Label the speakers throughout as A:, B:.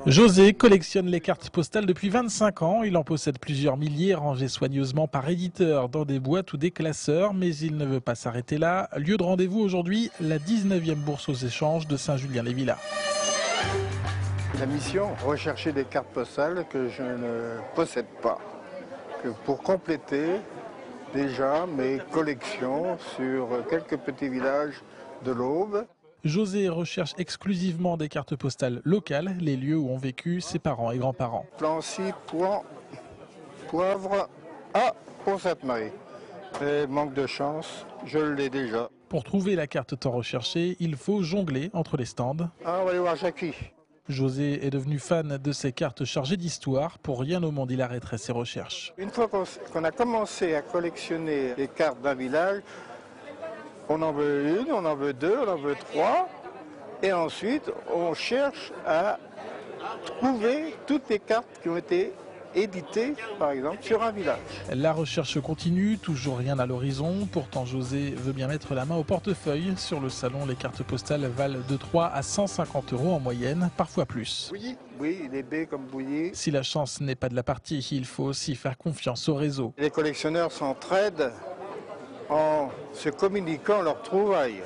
A: José collectionne les cartes postales depuis 25 ans. Il en possède plusieurs milliers rangées soigneusement par éditeur dans des boîtes ou des classeurs. Mais il ne veut pas s'arrêter là. Lieu de rendez-vous aujourd'hui, la 19e bourse aux échanges de Saint-Julien-les-Villas.
B: La mission, rechercher des cartes postales que je ne possède pas. Pour compléter déjà mes collections sur quelques petits villages de l'Aube.
A: José recherche exclusivement des cartes postales locales, les lieux où ont vécu ses parents et grands-parents.
B: Plancy, Poivre, pour Sainte-Marie. Et manque de chance, je l'ai déjà.
A: Pour trouver la carte tant recherchée, il faut jongler entre les stands.
B: On va aller voir Jackie.
A: José est devenu fan de ces cartes chargées d'histoire. Pour rien au monde, il arrêterait ses recherches.
B: Une fois qu'on a commencé à collectionner les cartes d'un village, on en veut une, on en veut deux, on en veut trois. Et ensuite, on cherche à trouver toutes les cartes qui ont été éditées, par exemple, sur un village.
A: La recherche continue, toujours rien à l'horizon. Pourtant, José veut bien mettre la main au portefeuille. Sur le salon, les cartes postales valent de 3 à 150 € en moyenne, parfois plus.
B: Bouilly. Oui, les baies comme bouilly.
A: Si la chance n'est pas de la partie, il faut aussi faire confiance au réseau.
B: Les collectionneurs s'entraident en se communiquant leurs trouvailles.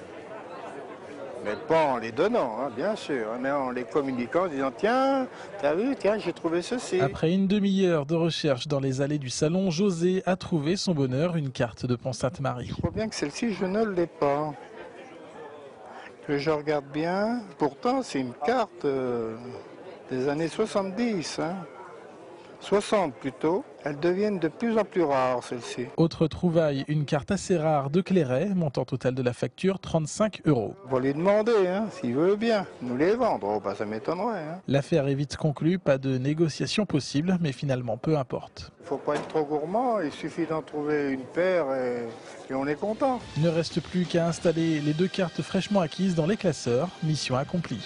B: Mais pas en les donnant, hein, bien sûr, mais en les communiquant, en disant « Tiens, t'as vu, tiens, j'ai trouvé ceci ».
A: Après une demi-heure de recherche dans les allées du salon, José a trouvé son bonheur, une carte de Pont-Sainte-Marie.
B: Je crois bien que celle-ci, je ne l'ai pas. Que je regarde bien. Pourtant, c'est une carte des années 70, hein. 60 plutôt. Elles deviennent de plus en plus rares, celles-ci.
A: Autre trouvaille, une carte assez rare de Clairet, montant total de la facture 35 €.
B: On va lui demander, hein, s'il veut bien nous les vendre. Oh, bah, ça m'étonnerait. Hein.
A: L'affaire est vite conclue, pas de négociation possible, mais finalement peu importe.
B: Il ne faut pas être trop gourmand, il suffit d'en trouver une paire et on est content.
A: Il ne reste plus qu'à installer les deux cartes fraîchement acquises dans les classeurs, mission accomplie.